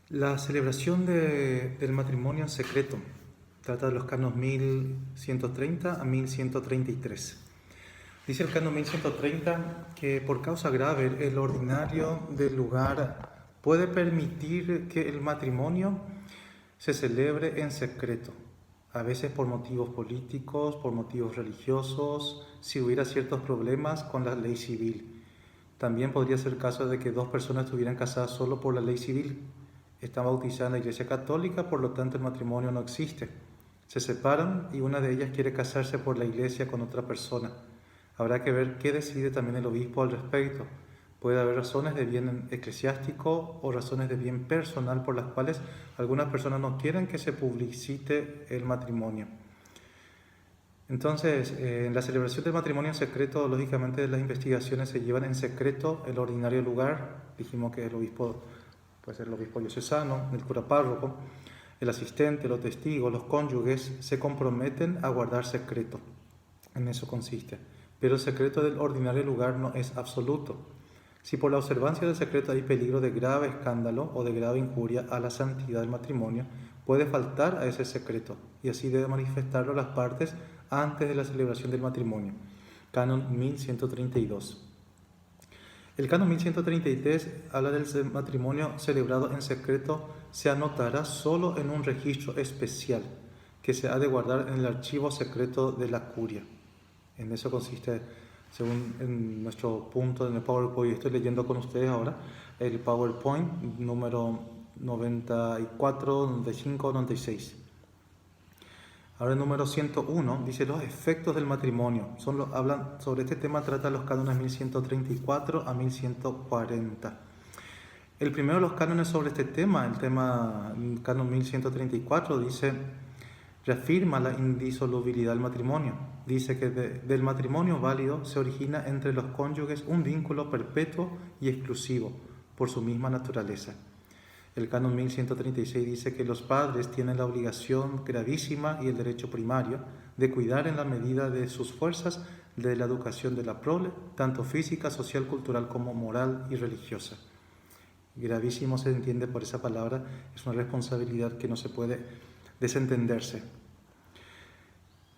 La celebración del matrimonio en secreto trata de los canos 1130 a 1133. Dice el canon 1130 que por causa grave el ordinario del lugar puede permitir que el matrimonio se celebre en secreto, a veces por motivos políticos, por motivos religiosos, si hubiera ciertos problemas con la ley civil. También podría ser el caso de que dos personas estuvieran casadas solo por la ley civil. Están bautizadas en la Iglesia Católica, por lo tanto el matrimonio no existe. Se separan y una de ellas quiere casarse por la Iglesia con otra persona. Habrá que ver qué decide también el obispo al respecto. Puede haber razones de bien eclesiástico o razones de bien personal por las cuales algunas personas no quieren que se publicite el matrimonio. Entonces, en la celebración del matrimonio en secreto, lógicamente las investigaciones se llevan en secreto el ordinario lugar. Dijimos que el obispo puede ser el obispo diocesano, el cura párroco, el asistente, los testigos, los cónyuges se comprometen a guardar secreto. En eso consiste. Pero el secreto del ordinario lugar no es absoluto. Si por la observancia del secreto hay peligro de grave escándalo o de grave injuria a la santidad del matrimonio, puede faltar a ese secreto y así debe manifestarlo las partes antes de la celebración del matrimonio. Canon 1132. El canon 1133 habla del matrimonio celebrado en secreto, se anotará solo en un registro especial que se ha de guardar en el archivo secreto de la curia. En eso consiste, según en nuestro punto en el PowerPoint, estoy leyendo con ustedes ahora el PowerPoint número 94, 95, 96. Ahora el número 101 dice los efectos del matrimonio. Hablan sobre este tema, trata los cánones 1134 a 1140. El primero de los cánones sobre este tema, el canon 1134, dice, reafirma la indisolubilidad del matrimonio. Dice que del matrimonio válido se origina entre los cónyuges un vínculo perpetuo y exclusivo por su misma naturaleza. El canon 1136 dice que los padres tienen la obligación gravísima y el derecho primario de cuidar en la medida de sus fuerzas de la educación de la prole, tanto física, social, cultural como moral y religiosa. Gravísimo se entiende por esa palabra, es una responsabilidad que no se puede desentenderse.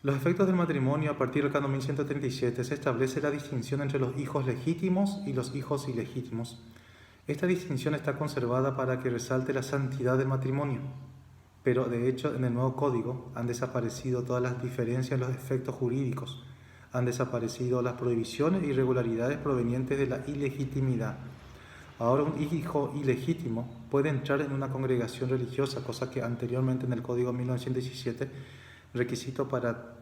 Los efectos del matrimonio. A partir del canon 1137 se establece la distinción entre los hijos legítimos y los hijos ilegítimos. Esta distinción está conservada para que resalte la santidad del matrimonio, pero de hecho en el nuevo código han desaparecido todas las diferencias en los efectos jurídicos, han desaparecido las prohibiciones e irregularidades provenientes de la ilegitimidad. Ahora un hijo ilegítimo puede entrar en una congregación religiosa, cosa que anteriormente en el Código 1917, requisito para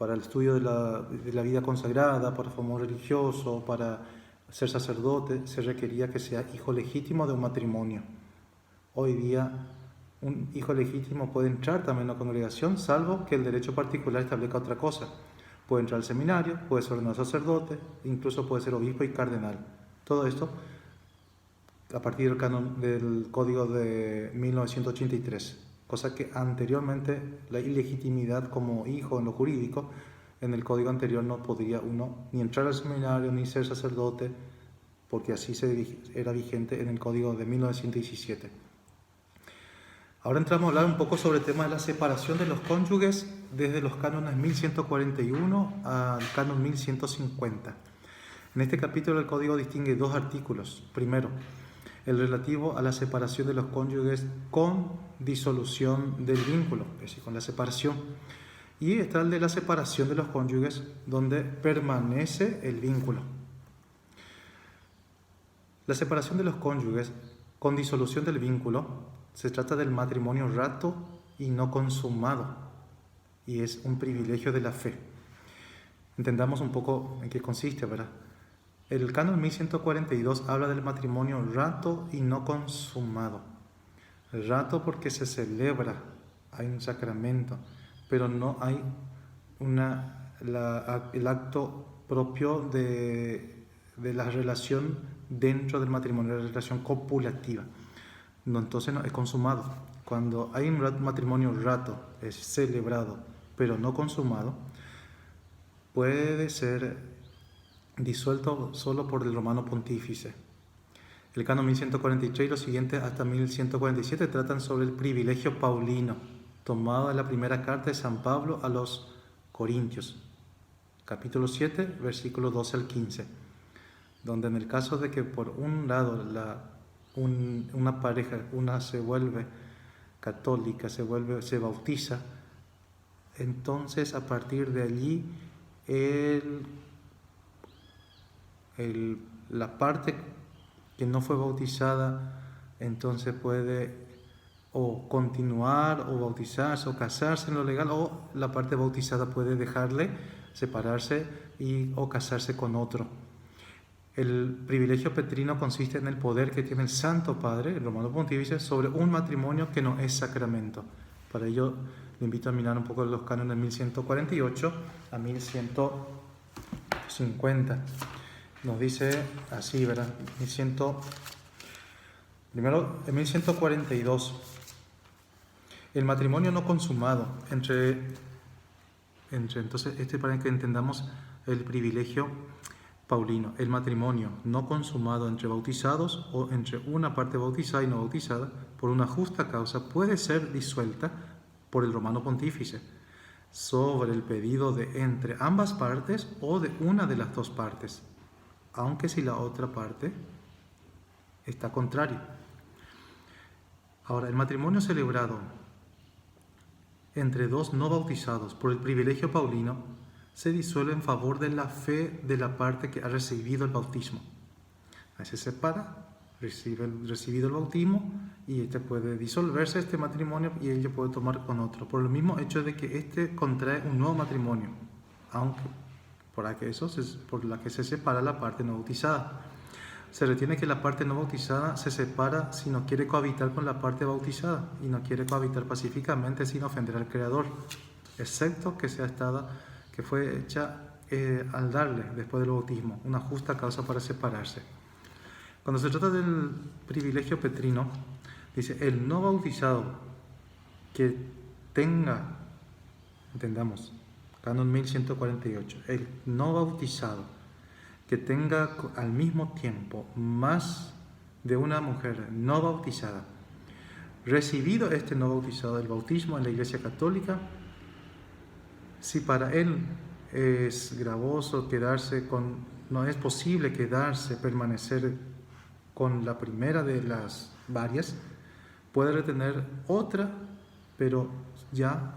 el estudio de la vida consagrada, para formar religioso, para ser sacerdote, se requería que sea hijo legítimo de un matrimonio. Hoy día un hijo legítimo puede entrar también en la congregación, salvo que el derecho particular establezca otra cosa. Puede entrar al seminario, puede ser ordenado sacerdote, incluso puede ser obispo y cardenal. Todo esto a partir del Código de 1983, cosa que anteriormente la ilegitimidad como hijo en lo jurídico, en el código anterior no podría uno ni entrar al seminario ni ser sacerdote, porque así era vigente en el código de 1917. Ahora entramos a hablar un poco sobre el tema de la separación de los cónyuges desde los cánones 1141 al canon 1150. En este capítulo el código distingue dos artículos. Primero, el relativo a la separación de los cónyuges con disolución del vínculo, es decir, con la separación. Y está el de la separación de los cónyuges donde permanece el vínculo. La separación de los cónyuges con disolución del vínculo se trata del matrimonio rato y no consumado, y es un privilegio de la fe. Entendamos un poco en qué consiste, ¿verdad? El canon 1142 habla del matrimonio rato y no consumado. Rato porque se celebra, hay un sacramento, pero no hay el acto propio de la relación dentro del matrimonio, la relación copulativa. No, entonces no es consumado. Cuando hay un matrimonio rato, es celebrado, pero no consumado, puede ser disuelto solo por el romano pontífice. El canon 1143 y los siguientes hasta 1147 tratan sobre el privilegio paulino, tomado de la primera carta de San Pablo a los Corintios, capítulo 7, versículos 12 al 15, donde en el caso de que por un lado una pareja, una se vuelve católica, se bautiza, entonces a partir de allí la parte que no fue bautizada entonces puede o continuar o bautizarse o casarse en lo legal, o la parte bautizada puede dejarle, separarse o casarse con otro. El privilegio petrino consiste en el poder que tiene el Santo Padre, el Romano Pontífice, sobre un matrimonio que no es sacramento. Para ello le invito a mirar un poco los cánones de 1148 a 1150. Nos dice así, ¿verdad? Primero, en 1142, el matrimonio no consumado entonces, para que entendamos el privilegio paulino, el matrimonio no consumado entre bautizados o entre una parte bautizada y no bautizada, por una justa causa, puede ser disuelta por el Romano Pontífice, sobre el pedido de entre ambas partes o de una de las dos partes, aunque si la otra parte está contraria. Ahora, el matrimonio celebrado entre dos no bautizados por el privilegio paulino se disuelve en favor de la fe de la parte que ha recibido el bautismo. Ahí se separa, recibido el bautismo, y puede disolverse este matrimonio y ella puede tomar con otro, por el mismo hecho de que contrae un nuevo matrimonio, aunque por la que se separa la parte no bautizada. Se retiene que la parte no bautizada se separa si no quiere cohabitar con la parte bautizada y no quiere cohabitar pacíficamente sin ofender al Creador, excepto que fue hecha al darle, después del bautismo, una justa causa para separarse. Cuando se trata del privilegio petrino, dice, el no bautizado que tenga, entendamos, canon 1148, el no bautizado que tenga al mismo tiempo más de una mujer no bautizada, recibido este no bautizado el bautismo en la Iglesia Católica, si para él es gravoso no es posible permanecer con la primera de las varias, puede retener otra, pero ya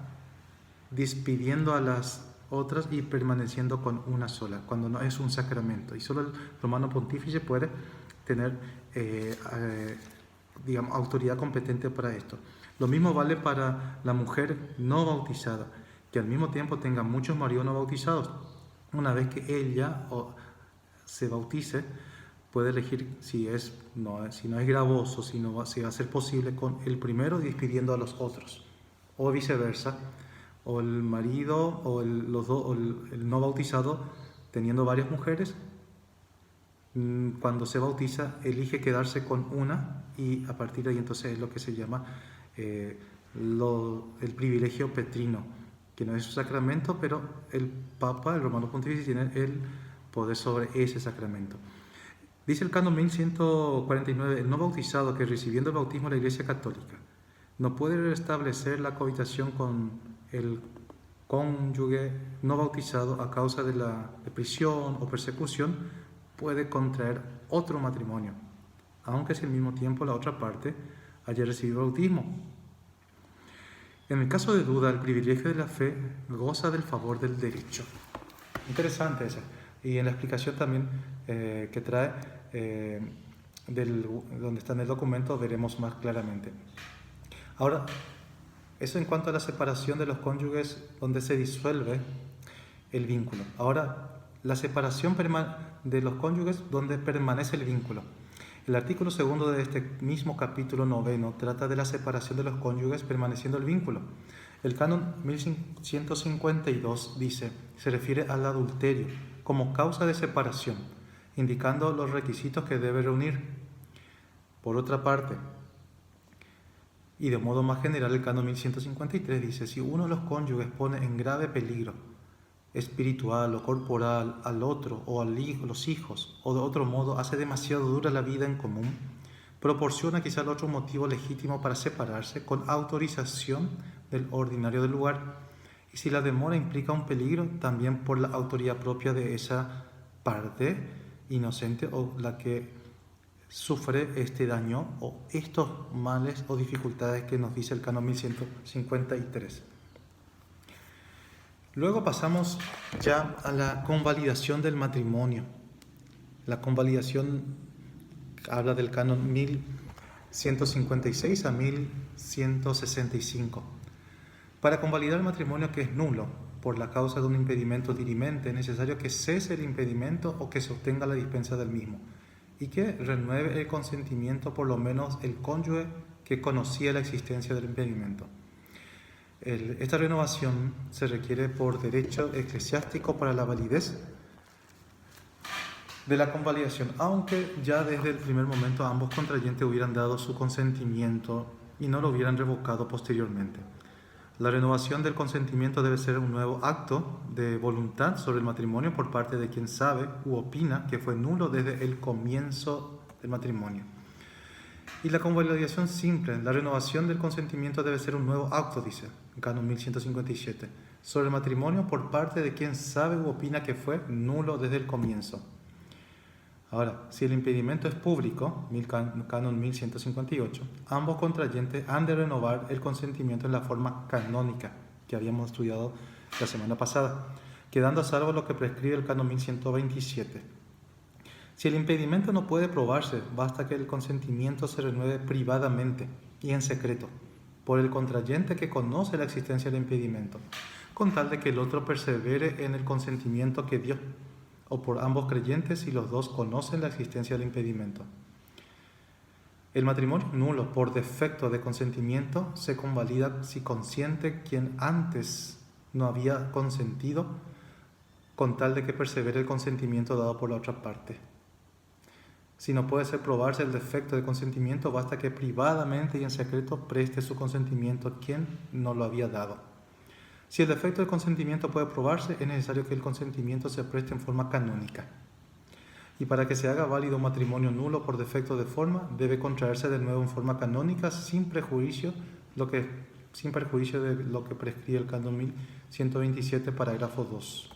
despidiendo a las otras y permaneciendo con una sola, cuando no es un sacramento. Y solo el Romano Pontífice puede tener autoridad competente para esto. Lo mismo vale para la mujer no bautizada, que al mismo tiempo tenga muchos maridos no bautizados. Una vez que ella se bautice, puede elegir si no es gravoso, si va a ser posible con el primero despidiendo a los otros, o viceversa, o el marido o el no bautizado teniendo varias mujeres, cuando se bautiza elige quedarse con una, y a partir de ahí entonces es lo que se llama el privilegio petrino, que no es un sacramento, pero el Papa, el Romano Pontífice, tiene el poder sobre ese sacramento. Dice el canon 1149, el no bautizado que recibiendo el bautismo de la Iglesia Católica no puede restablecer la cohabitación con el cónyuge no bautizado a causa de la prisión o persecución, puede contraer otro matrimonio, aunque si al mismo tiempo la otra parte haya recibido el bautismo. En el caso de duda, el privilegio de la fe goza del favor del derecho. Interesante esa. Y en la explicación también que trae, donde está en el documento, veremos más claramente. Ahora, eso en cuanto a la separación de los cónyuges donde se disuelve el vínculo. Ahora, la separación de los cónyuges donde permanece el vínculo. El artículo 2 de este mismo capítulo 9 trata de la separación de los cónyuges permaneciendo el vínculo. El canon 1152 se refiere al adulterio como causa de separación, indicando los requisitos que debe reunir. Por otra parte, y de modo más general, el canon 1153 dice, si uno de los cónyuges pone en grave peligro espiritual o corporal al otro o a los hijos, o de otro modo hace demasiado dura la vida en común, proporciona quizá el otro motivo legítimo para separarse con autorización del ordinario del lugar, y si la demora implica un peligro, también por la autoría propia de esa parte inocente o la que sufre este daño o estos males o dificultades que nos dice el canon 1153. Luego pasamos ya a la convalidación del matrimonio. La convalidación habla del canon 1156 a 1165. Para convalidar el matrimonio que es nulo por la causa de un impedimento dirimente, es necesario que cese el impedimento o que se obtenga la dispensa del mismo, y que renueve el consentimiento por lo menos el cónyuge que conocía la existencia del impedimento. Esta renovación se requiere por derecho eclesiástico para la validez de la convalidación, aunque ya desde el primer momento ambos contrayentes hubieran dado su consentimiento y no lo hubieran revocado posteriormente. La renovación del consentimiento debe ser un nuevo acto de voluntad sobre el matrimonio por parte de quien sabe u opina que fue nulo desde el comienzo del matrimonio. Y la convalidación simple, la renovación del consentimiento debe ser un nuevo acto, dice el canon 1157, sobre el matrimonio por parte de quien sabe u opina que fue nulo desde el comienzo. Ahora, si el impedimento es público, canon 1158, ambos contrayentes han de renovar el consentimiento en la forma canónica que habíamos estudiado la semana pasada, quedando a salvo lo que prescribe el canon 1127. Si el impedimento no puede probarse, basta que el consentimiento se renueve privadamente y en secreto por el contrayente que conoce la existencia del impedimento, con tal de que el otro persevere en el consentimiento que dio, o por ambos creyentes si los dos conocen la existencia del impedimento. El matrimonio nulo por defecto de consentimiento se convalida si consiente quien antes no había consentido, con tal de que persevere el consentimiento dado por la otra parte. Si no puede ser probarse el defecto de consentimiento, basta que privadamente y en secreto preste su consentimiento quien no lo había dado. Si el defecto del consentimiento puede probarse, es necesario que el consentimiento se preste en forma canónica. Y para que se haga válido un matrimonio nulo por defecto de forma, debe contraerse de nuevo en forma canónica sin perjuicio de lo que prescribe el canon 1127, parágrafo 2.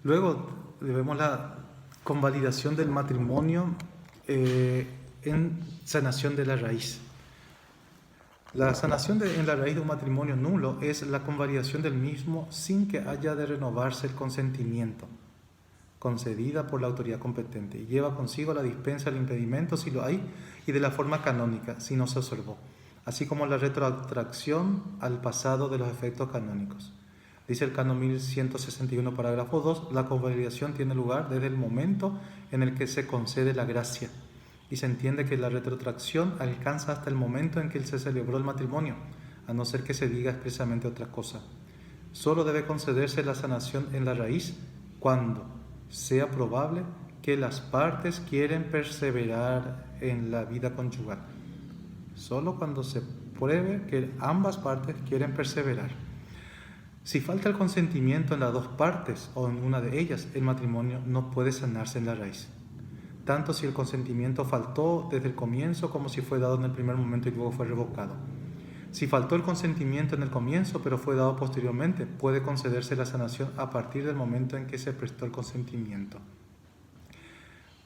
Luego vemos la convalidación del matrimonio en sanación de la raíz. La sanación en la raíz de un matrimonio nulo es la convalidación del mismo sin que haya de renovarse el consentimiento, concedida por la autoridad competente, y lleva consigo la dispensa del impedimento si lo hay y de la forma canónica si no se observó, así como la retrotracción al pasado de los efectos canónicos. Dice el canon 1161, parágrafo 2, la convalidación tiene lugar desde el momento en el que se concede la gracia, y se entiende que la retrotracción alcanza hasta el momento en que se celebró el matrimonio, a no ser que se diga expresamente otra cosa. Solo debe concederse la sanación en la raíz cuando sea probable que las partes quieren perseverar en la vida conyugal. Solo cuando se pruebe que ambas partes quieren perseverar. Si falta el consentimiento en las dos partes o en una de ellas, el matrimonio no puede sanarse en la raíz. Tanto si el consentimiento faltó desde el comienzo como si fue dado en el primer momento y luego fue revocado. Si faltó el consentimiento en el comienzo pero fue dado posteriormente, puede concederse la sanación a partir del momento en que se prestó el consentimiento.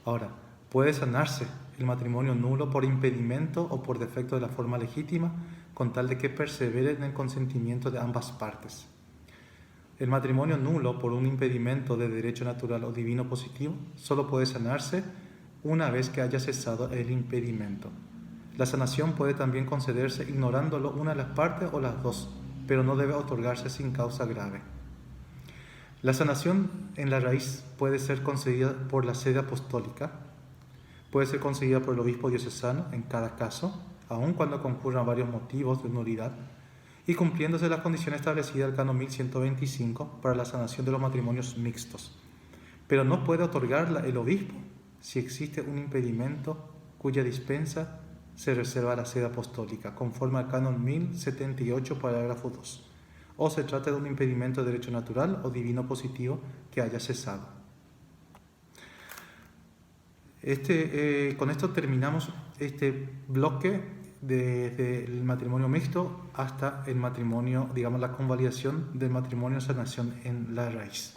Ahora, puede sanarse el matrimonio nulo por impedimento o por defecto de la forma legítima, con tal de que persevere en el consentimiento de ambas partes. El matrimonio nulo por un impedimento de derecho natural o divino positivo solo puede sanarse una vez que haya cesado el impedimento. La sanación puede también concederse ignorándolo una de las partes o las dos, pero no debe otorgarse sin causa grave. La sanación en la raíz puede ser concedida por la sede apostólica, puede ser concedida por el obispo diocesano en cada caso, aun cuando concurran varios motivos de nulidad, y cumpliéndose las condiciones establecidas del canon 1125 para la sanación de los matrimonios mixtos. Pero no puede otorgarla el obispo si existe un impedimento cuya dispensa se reserva a la sede apostólica, conforme al canon 1078, parágrafo 2. o se trata de un impedimento de derecho natural o divino positivo que haya cesado. Con esto terminamos este bloque desde el matrimonio mixto hasta el matrimonio, digamos, la convalidación del matrimonio sanación en la raíz.